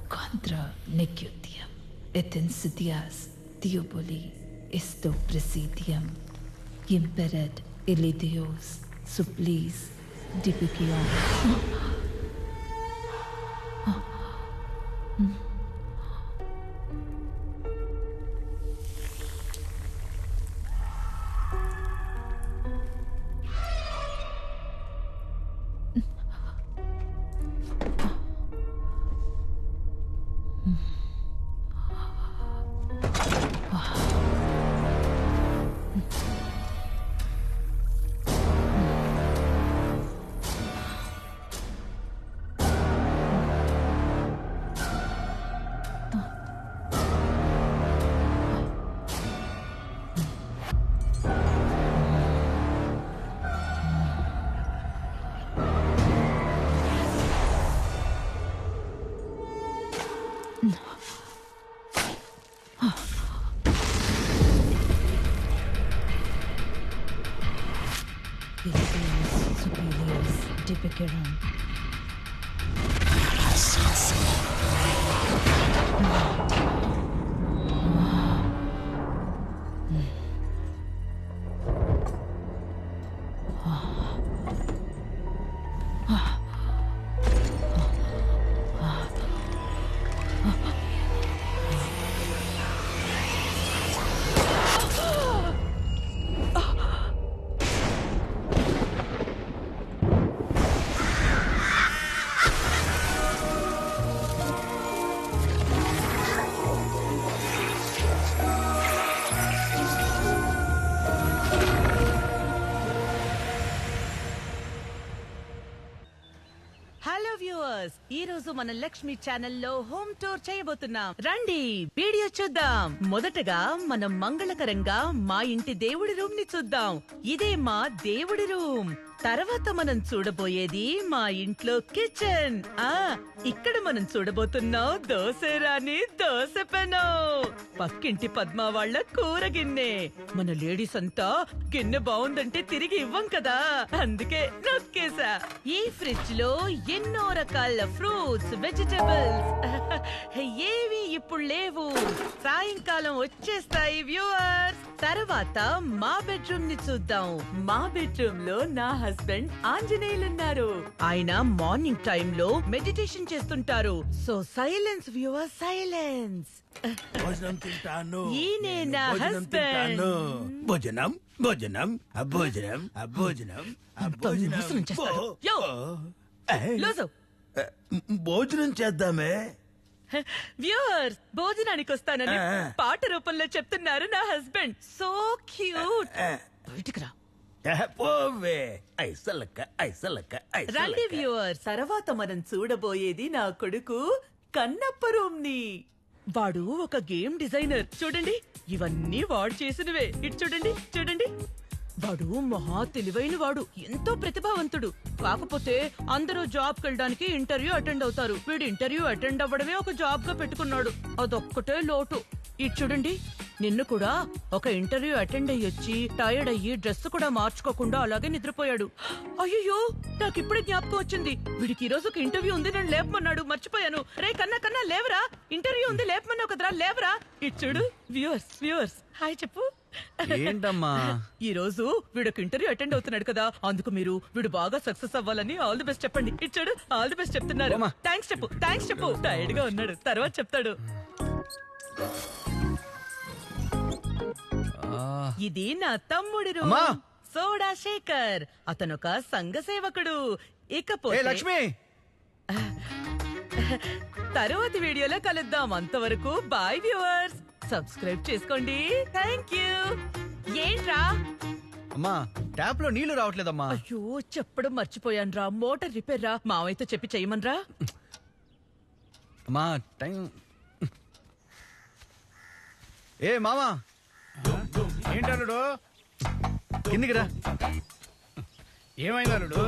contra nequitiam, et insidias diaboli esto presidium, imperet illidios supplis dipicium. Illidios supplis dipicium. Hello viewers, ఈ రోజు మన లక్ష్మి ఛానల్లో home tour చేయబోతున్నాం. రండి వీడియో చూద్దాం. మొదటగా మనం మంగళకరంగా మా ఇంటి దేవుడి రూమ్ ని చూద్దాం. ఇదే మా దేవుడి రూమ్. తర్వాత మనం చూడబోయేది మా ఇంట్లో కిచెన్. ఇక్కడ మనం చూడబోతున్నాం దోశ రాని దోశ పెనం. పక్కింటి పద్మ వాళ్ళ కూర గిన్నె. మన లేడీస్ అంతా గిన్నె బాగుందంటే తిరిగి ఇవ్వం కదా, అందుకే నొక్కేసా. ఈ ఫ్రిడ్జ్ లో ఎన్నో రకాల ఫ్రూట్స్, వెజిటబుల్స్ ఏవి ఇప్పుడు లేవు, సాయంకాలం వచ్చేస్తాయి వ్యూవర్స్. తర్వాత మా బెడ్రూమ్ ని చూద్దాం. మా బెడ్రూమ్ లో నా హస్బెండ్ ఆంజనేయులున్నారు. ఆయన మార్నింగ్ టైం లో మెడిటేషన్ చేస్తుంటారు. So silence viewers, silence. భోజనం తింటాను. ఈయనే నా హస్బెండ్. భోజనం భోజనం భోజనం భోజనం మోసం చేస్తారు. యో, లూజు. భోజనం చేద్దామే. వ్యూవర్స్, భోజనానికి వస్తానని పాట రూపంలో చెప్తున్నారు నా హస్బెండ్. So cute. బయటికి రా. పోవే ఐసలక్క ఐసలక్క. రండి వ్యూవర్స్, తర్వాత మనం చూడబోయేది నా కొడుకు కన్నప్ప రూమ్ ని. వాడు ఒక గేమ్ డిజైనర్. చూడండి, ఇవన్నీ వాడు చేసినవే. ఇటు చూడండి, చూడండి. వాడు మహా తెలివైన వాడు, ఎంతో ప్రతిభావంతుడు. కాకపోతే అందరూ జాబ్ కెళ్ళడానికి ఇంటర్వ్యూ అటెండ్ అవుతారు. వీడు ఇంటర్వ్యూ అటెండ్ అవ్వడమే ఒక జాబ్ గా పెట్టుకున్నాడు. అదొక్కటే లోటు. ఇటు చూడండి, నిన్ను కూడా ఒక ఇంటర్వ్యూ అటెండ్ అయ్యొచ్చి టైర్డ్ అయ్యి డ్రెస్ కూడా మార్చుకోకుండా అలాగే నిద్రపోయాడు. అయ్యో, నాకు ఇప్పుడే జ్ఞాపకం వచ్చింది. వీడికి ఈ రోజు ఒక ఇంటర్వ్యూ ఉంది, నన్ను లేపమన్నాడు, మర్చిపోయాను. రే కన్నా కన్నా లేవరా, ఇంటర్వ్యూ ఉంది, లేపమన్నావు కదరా, లేవరా. ఇటు చూడు వ్యూవర్స్, వ్యూవర్స్ హాయ్ చెప్పు. ఏంటమ్మా, ఈ రోజు వీడొక ఇంటర్వ్యూ అటెండ్ అవుతున్నాడు కదా, అందుకు మీరు వీడు బాగా సక్సెస్ అవ్వాలని ఆల్ ది బెస్ట్ చెప్పండి. ఇచ్చాడు, ఆల్ ది బెస్ట్ చెప్తున్నారు. థ్యాంక్స్ చెప్పు, థ్యాంక్స్ చెప్పు. టైర్డ్ గా ఉన్నాడు, తర్వాత చెప్తాడు. ఇది నా తమ్ముడి రూమ్, సోడా శేఖర్. అతనొక సంఘ సేవకుడు. ఇకపోతే లక్ష్మి, తరువాతి వీడియోలో కలుద్దాం. అంతవరకు బాయ్ వ్యూవర్స్. సబ్స్క్రైబ్ చేసుకోండి. Thank you. ఏంట్రా? అమ్మా, ట్యాప్ లో నీళ్లు రావట్లేదమ్మా. అయ్యో, చెప్పడం మర్చిపోయాను రా. మోటార్ రిపేర్ రా, మావయ్యతో చెప్పి చెయ్యమనరా. అమ్మా టైం. ఏ మామా, ఏంటల్లుడు? కిందికి రా. ఏమైందల్లుడు?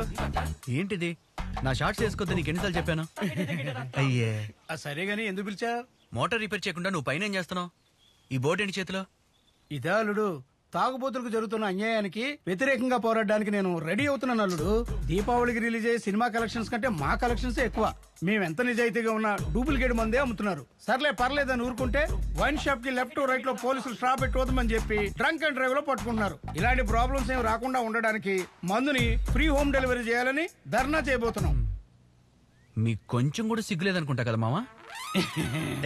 ఏంటిది? నా షార్ట్స్ వేసుకోద్దు నీకు ఎన్నిసార్లు చెప్పాను. అయ్యే, సరే గాని ఎందుకు పిలిచా? మోటార్ రిపేర్ చేయకుండా నువ్వు పైన ఏం చేస్తున్నావు? ఈ బోర్డు ఏంటి చేతిలో? ఇదా అల్లుడు, తాగుబోతులకు జరుగుతున్న అన్యాయానికి వ్యతిరేకంగా పోరాడడానికి నేను రెడీ అవుతున్నాను అల్లుడు. దీపావళికి రిలీజ్ అయ్యే సినిమా కలెక్షన్స్ కంటే మా కలెక్షన్స్ ఎక్కువ. మేము ఎంత నిజాయితీగా ఉన్నా డూప్లికేట్ మందే అమ్ముతున్నారు. సర్లే పర్లేదని ఊరుకుంటే వైన్ షాప్ కి లెఫ్ట్ రైట్ లో పోలీసులు స్టాప్ పెట్టుకోమని చెప్పి డ్రంక్ అండ్ డ్రైవ్ లో పట్టుకుంటున్నారు. ఇలాంటి ప్రాబ్లమ్స్ ఏమి రాకుండా ఉండడానికి మందుని ఫ్రీ హోమ్ డెలివరీ చేయాలని ధర్నా చేయబోతున్నాం. మీకు కొంచెం కూడా సిగ్గులేదనుకుంటా కదా మామ.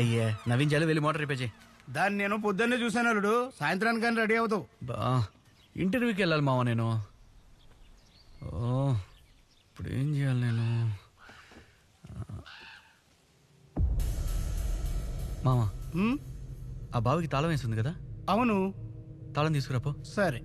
అయ్యా నవీన్ జాలి వెళ్ళి మోటార్ రిపేర్ చేయి. దాన్ని నేను పొద్దున్నే చూశాను అల్లుడు. సాయంత్రానికి కానీ రెడీ అవుతావు. బా ఇంటర్వ్యూకి వెళ్ళాలి మామ నేను. ఓ ఇప్పుడు ఏం చేయాలి నేను? మామ ఉమ్, ఆ బావికి తాళం వేస్తుంది కదా, అవును. తాళం తీసుకురాపో. సరే.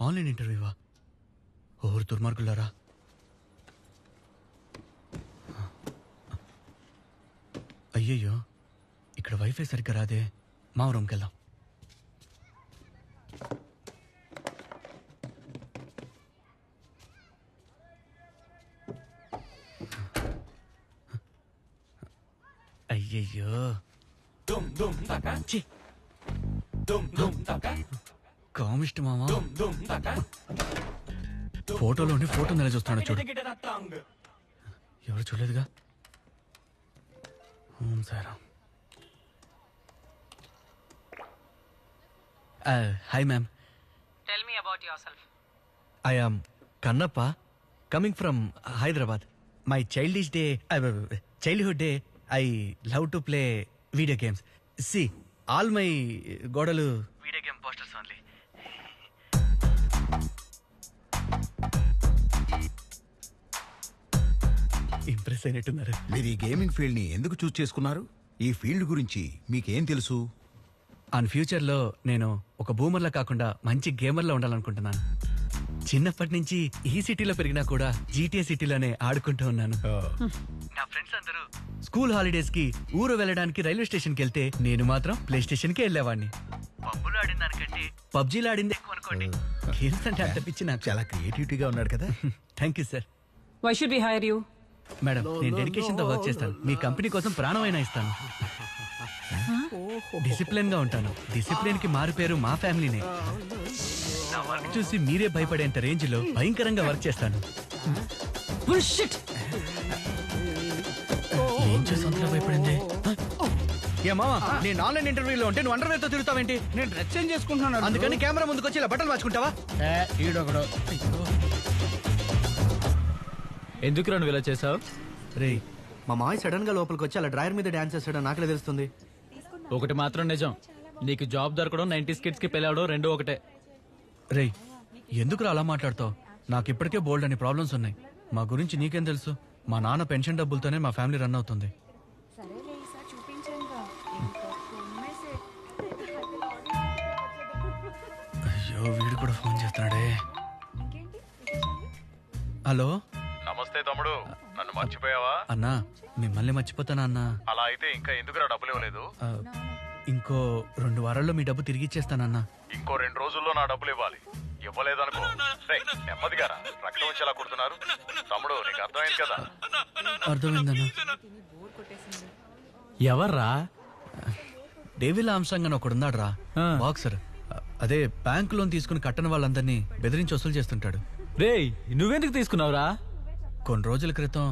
ఆన్లైన్ ఇంటర్వ్యూవా? ఓరు దుర్మార్గులారా. అయ్యయ్యో ఇక్కడ వైఫై సరిగ్గా రాదే. మా రూమ్కి వెళ్దాం. అయ్యయ్యో కామిస్ట్ మామా. ఫోటోలోని ఫోటో నెల చూస్తున్నాడు చూడు. ఎవరు చూడలేదుగా. Sara hi ma'am. Tell me about yourself. I am Kannappa, coming from Hyderabad. My childhood day, I love to play video games. See, all my godalu video game posters only. Impress అయినట్టున్నారు. మీరు ఈ gaming field ని ఎందుకు చూస్ చేసుకున్నారు? ఈ field గురించి మీకేం తెలుసు? ఆన్ ఫ్యూచర్లో నేను ఒక బూమర్లా కాకుండా మంచి గేమర్లా ఉండాలనుకుంటున్నాను. చిన్నప్పటి నుంచి ఈ సిటీలో పెరిగినా కూడా GTA సిటీలోనే ఆడుకుంటూ ఉన్నాను. నా ఫ్రెండ్స్ అందరూ స్కూల్ హాలిడేస్ కి ఊరు వెళ్ళడానికి రైల్వే స్టేషన్ కి వెళ్తే నేను మాత్రం ప్లే స్టేషన్ కి వెళ్ళేవాడిని. పబ్బులు ఆడిన దానికంటే పబ్జీలో ఆడింది ఎక్కువ అనుకోండి. గేమ్స్ అంటే అంత పిచ్చి నాకు. చాలా క్రియేటివిటీగా ఉన్నాడు కదా. Thank you sir. Why should we hire you? Madam నేను డెడికేషన్ తో వర్క్ చేస్తాను. మీ కంపెనీ కోసం ప్రాణమైనా ఇస్తాను. డిసిప్లిన్ గా ఉంటాను. డిసిప్లిన్ కి మారు పేరు మా ఫ్యామిలీనే. నా వర్క్ చూసి మీరే భయపడేంత రేంజ్ లో భయంకరంగా వర్క్ చేస్తాను. Bullshit! ఏం చేసి భయపడింది? ఏ మావా, నేను ఆన్లైన్ ఇంటర్వ్యూలో ఉంటే నువ్వు అండర్వేర్ తో తిరుగుతావేంటి? నేను డ్రెస్ చేంజ్ చేసుకుంటున్నాను. అందుకని కెమెరా ముందుకు వచ్చి ఇలా బట్టలు మార్చుకుంటావా? ఈడొకడు. ఎందుకు నువ్వు ఇలా చేసావు? రే మా మాయ సడన్ గా లోపలికి వచ్చి అలా డ్రైవర్ మీద డాన్స్ చేస్తాడో నాకే తెలుస్తుంది. ఒకటి మాత్రం నిజం, నీకు జాబ్ దొరకడం 90s కిడ్స్ కి పెళ్ళాడో రెండు ఒకటే. రే ఎందుకు అలా మాట్లాడతావు? నాకు ఇప్పటికే బోల్డ్ అని ప్రాబ్లమ్స్ ఉన్నాయి. మా గురించి నీకేం తెలుసు? మా నాన్న పెన్షన్ డబ్బులతోనే మా ఫ్యామిలీ రన్ అవుతుంది. అయ్యో వీడు కూడా ఫోన్ చేస్తున్నాడే. హలో నమస్తే తమ్ముడు, నన్ను మర్చిపోయావా? అన్నా మిమ్మల్ని మర్చిపోతానా అన్నా? అలా అయితే ఇంకా ఎందుకురా డబ్బులు ఇవ్వలేదు? ఇంకో 2 వారాల్లో మీ డబ్బు తిరిగి ఇచ్చేస్తానన్నా. ఇంకో 2 రోజుల్లో నా డబ్బులు ఇవ్వాలి. ఇవ్వలేదనుకో రేయ్, నెమ్మదిగా రా. రక్తం వచ్చేలా కుడుతున్నారు. తమ్ముడు నీకు అర్థమైంది కదా? అర్థమైందన్నా. ఎవర్రా? డేవిల్ ఆమ్స్ట్రాంగ్ అని ఒకడున్నాడు రా, ఆ. బాక్సర్. అదే బ్యాంక్ లోన్ తీసుకుని కట్టని వాళ్ళందరినీ బెదిరించి వసూలు చేస్తుంటాడు. రేయ్ నువ్వెందుకు తీసుకున్నావురా? కొన్ని రోజుల క్రితం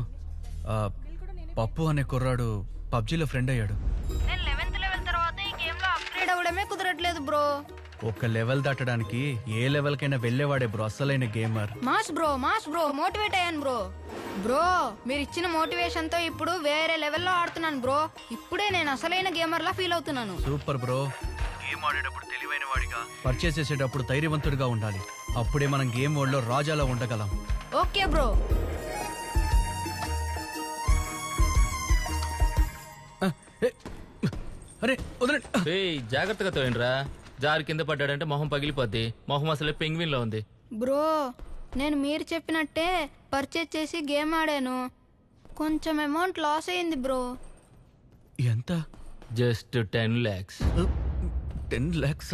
ఆ, పప్పు అనే కుర్రాడు పబ్జీలో ఫ్రెండ్ అయ్యాడు. నేను 11th లెవెల్ తర్వాత ఈ గేమ్ లో అప్గ్రేడ్ అవ్వడమే కుదరట్లేదు బ్రో. ఒక లెవెల్ దాటడానికి ఏ లెవెల్ కైనా వెళ్లేవాడే బ్రో అసలైన గేమర్. మాస్ బ్రో మోటివేట్ అయ్యాను బ్రో మీరు ఇచ్చిన మోటివేషన్ తో ఇప్పుడు వేరే లెవెల్లో ఆడుతున్నాను బ్రో. ఇప్పుడే నేను అసలైన గేమర్ లా ఫీల్ అవుతున్నాను. Super bro. గేమ్ ఆడేటప్పుడు తెలివైన వాడిగా, పర్చేస్ చేసేటప్పుడు ధైర్యవంతుడిగా ఉండాలి. అప్పుడే మనం గేమ్ వరల్డ్ లో రాజాలా ఉండగలం. Okay bro. అరే వదలండి. జాగ్రత్తగా తోయండిరా. జారి కింద పడ్డాడంటే మొహం పగిలిపోద్ది. మొహం అసలే పెంగ్విన్ లో ఉంది. బ్రో నేను మీరు చెప్పినట్టే పర్చేజ్ చేసి గేమ్ ఆడాను. కొంచెం అమౌంట్ లాస్ అయింది బ్రో. ఎంత? Just 10 lakhs. 10 lakhs?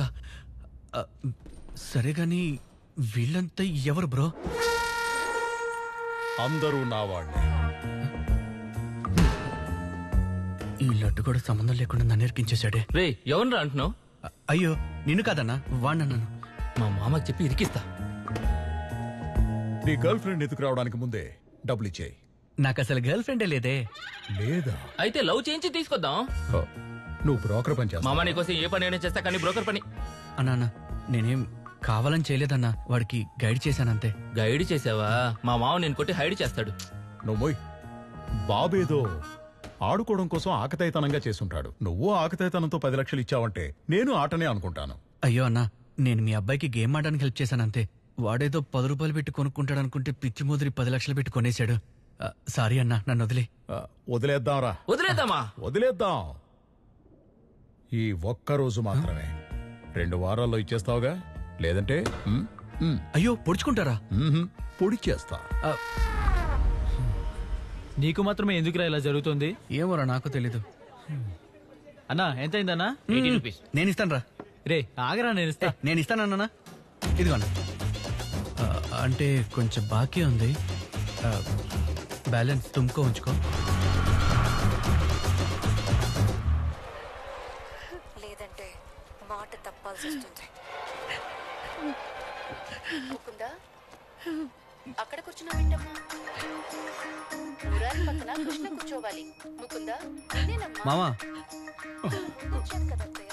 సరే గాని వీళ్ళంతా ఎవరు బ్రో? అందరూ నా వాళ్ళే. ఈ లడ్డు కూడా సంబంధం లేకుండా నన్ను ఎరికించేశాడే. రే ఎవరిరా అంటున్నావు? అయ్యో నిన్ను కాదన్నా, వాడినన్నాను. మా మామకి చెప్పి ఇరికిస్తా. నీ గర్ల్ ఫ్రెండ్ ఎదుకు రావడానికి ముందే డబ్బులు ఇచ్చేయి. నాకు అసలు గర్ల్ ఫ్రెండే లేదే. లేదా? అయితే లవ్ చేయించి తీసుకొద్దాం. నువ్వు బ్రోకర్ పని చేస్తావా? మామ నీకోసం ఏ పని అయినా చేస్తా, కానీ బ్రోకర్ పని. అన్నా నేనేం కావాలని చేయలేదన్నా, వాడికి గైడ్ చేశానంతే. గైడ్ చేసావా? మా మామ నేను కొట్టి హైడ్ చేస్తాడు. నువ్వు బాబేదో ఆడుకోవడం కోసం ఆకతాయితనంగా చేసుంటాడు. నువ్వు ఆకతాయితనంతో 10 లక్షలు ఇచ్చావంటే నేను ఆటనే అనుకుంటాను. అయ్యో అన్నా, నేను మీ అబ్బాయికి గేమ్ ఆడడానికి హెల్ప్ చేశానంతే. వాడేదో 10 రూపాయలు పెట్టి కొనుక్కుంటాడు అనుకుంటే పిచ్చి ముదిరి 10 లక్షలు పెట్టి కొనేశాడు. సారీ అన్నా, నన్ను వదిలే. వదిలేద్దాంరా. వదిలేద్దామా? వదిలేద్దాం. ఈ ఒక్కరోజు మాత్రమే. 2 వారాల్లో ఇచ్చేస్తావుగా? లేదంటే అయ్యో పొడుచుకుంటారా? పొడి చేస్తా. నీకు మాత్రమే ఎందుకురా ఇలా జరుగుతుంది? ఏమోరా నాకు తెలీదు. అన్నా ఎంత అయిందన్నా? 80 రూపీస్. నేను ఇస్తాను రా. రే ఆగరా, నేను ఇస్తా. నేను ఇస్తానన్నా. ఇదిగోనా. అంటే కొంచెం బాకీ ఉంది. బ్యాలెన్స్ తుమ్కో ఉంచుకో. లేదంటే మాట తప్పాల్సి వస్తుంది. ముకుందా అక్కడ కూర్చున్నావేంటమ్మా? మురారి పక్కన కృష్ణ కూర్చోవాలి. ముకుందా నేనమ్మా. మామా కూర్చోదు కదా అత్తయ్య.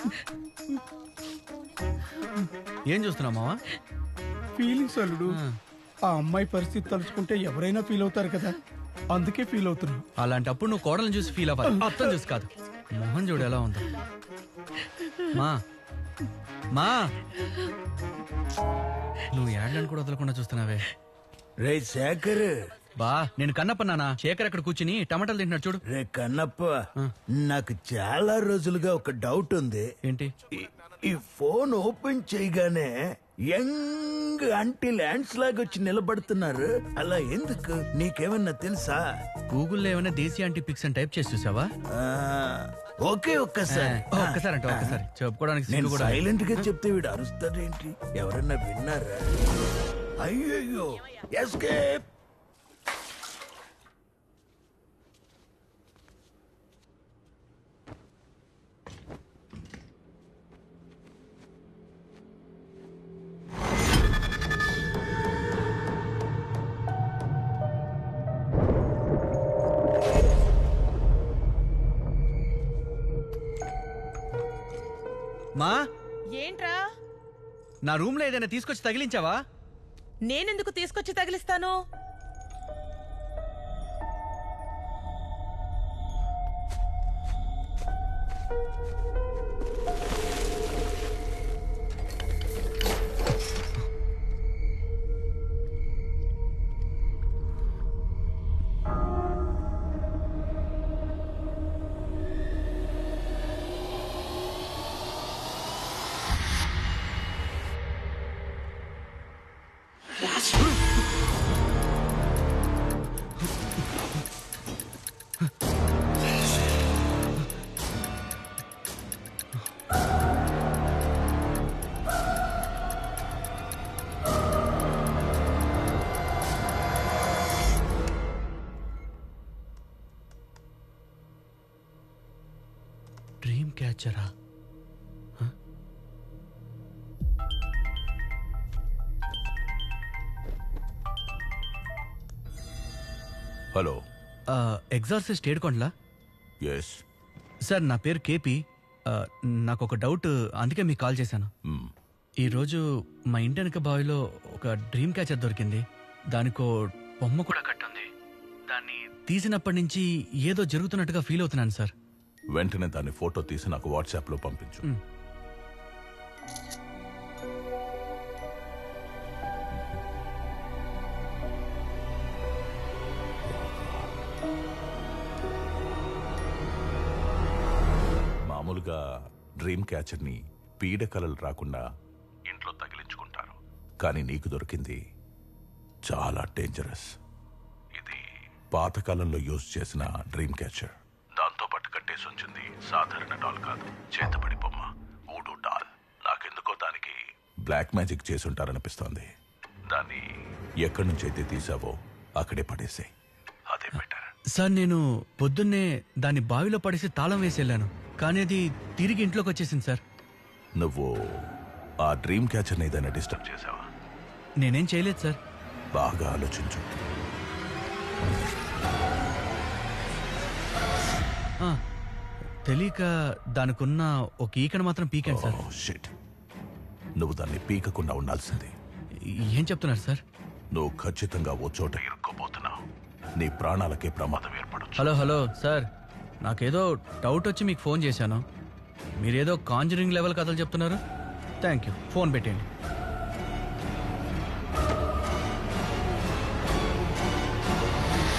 ఏం చూస్తున్నావు మామా? ఫీలింగ్స్ అల్లుడు. ఆ అమ్మాయి పరిస్థితి తలుచుకుంటే ఎవరైనా ఫీల్ అవుతారు కదా, అందుకే ఫీల్ అవుతున్నా. అలాంటప్పుడు నువ్వు కోడలను చూసి ఫీల్ అవ్వాలి, అర్థం చూసి కాదు. మొహం చూడు ఎలా ఉందో. మా మా నువ్వు ఏడ్లను కూడా వదలకుండా చూస్తున్నావే. రే శేఖర్. బా నేను కన్నప్పన్నానా? శేఖర్ అక్కడ కూర్చుని టమాటాలు తింటున్నాడు చూడు. రే కన్నప్ప, నాకు చాలా రోజులుగా ఒక డౌట్ ఉంది. ఏంటి? ఈ ఫోన్ ఓపెన్ చేయగానే యంగ్ ఆంటీ ల్యాండ్స్ లాగా వచ్చి నిలబడుతున్నారు. అలా ఎందుకు? నీకేమన్నా తెలుసా? గూగుల్లో ఏమైనా దేశీ యాంటీ పిక్స్ అని టైప్ చేసి చూసావా? ఓకే ఒక్కసారి. ఒక్కసారి అంటే ఒక్కసారి చెప్పుకోవడానికి నేను సిగ్గు కూడా. సైలెంట్ గా చెప్తే వీడు అరుస్తాడేంటి? ఎవరన్నా విన్నారా? అయ్యయ్యో, ఎస్కేప్. మా ఏంట్రా? నా రూమ్ లో ఏదైనా తీసుకొచ్చి తగిలించావా? నేనెందుకు తీసుకొచ్చి తగిలిస్తాను? డ్రీమ్ క్యాచరా? హలో, ఎగ్జార్సిస్ట్ ఏడుకోండ్లా? ఎస్. సార్ నా పేరు కేపీ. నాకు ఒక డౌట్, అందుకే మీకు కాల్ చేశాను. ఈరోజు మా ఇంటి వెనక బావిలో ఒక డ్రీమ్ క్యాచర్ దొరికింది. దానికో బొమ్మ కూడా కట్టుంది. దాన్ని తీసినప్పటి నుంచి ఏదో జరుగుతున్నట్టుగా ఫీల్ అవుతున్నాను సార్. వెంటనే దాన్ని ఫోటో తీసి నాకు వాట్సాప్లో పంపించు. మామూలుగా డ్రీమ్ క్యాచర్ని పీడకలలు రాకుండా ఇంట్లో తగిలించుకుంటారు, కానీ నీకు దొరికింది చాలా డేంజరస్. ఇది పాతకాలంలో యూజ్ చేసిన డ్రీమ్ క్యాచర్. దాంతో పాటు కట్టేసి ఉంచింది సాధారణ డాల్ కాదు, చేతబడి బొమ్మ, ఊడు డాల్. నాకెందుకో దానికి బ్లాక్ మ్యాజిక్ చేసి ఉంటారనిపిస్తోంది. దాన్ని ఎక్కడి నుంచి అయితే తీసావో అక్కడే పడేసే, అదే బెటర్. సార్ నేను పొద్దున్నే దాన్ని బావిలో పడేసి తాళం వేసి వెళ్ళాను, కానీ అది తిరిగి ఇంట్లోకి వచ్చేసింది సార్. నువ్వు ఆ డ్రీమ్ క్యాచర్ని ఏదైనా డిస్టర్బ్ చేసావా? నేనేం చేయలేదు సార్. బాగా ఆలోచించు. తెలియక దానికున్న ఒక ఈకను మాత్రం పీకాను సార్. షిట్, నువ్వు దాన్ని పీకకుండా ఉండాల్సింది. ఏం చెప్తున్నారు సార్? నువ్వు ఖచ్చితంగా ఓ చోట ఇరుక్కోబోతున్నావు. నీ ప్రాణాలకే ప్రమాదం ఏర్పడచ్చు. హలో సార్, నాకేదో డౌట్ వచ్చి మీకు ఫోన్ చేశాను. మీరేదో కాంజరింగ్ లెవెల్ కథలు చెప్తున్నారు. థ్యాంక్ యూ, ఫోన్ పెట్టేయండి.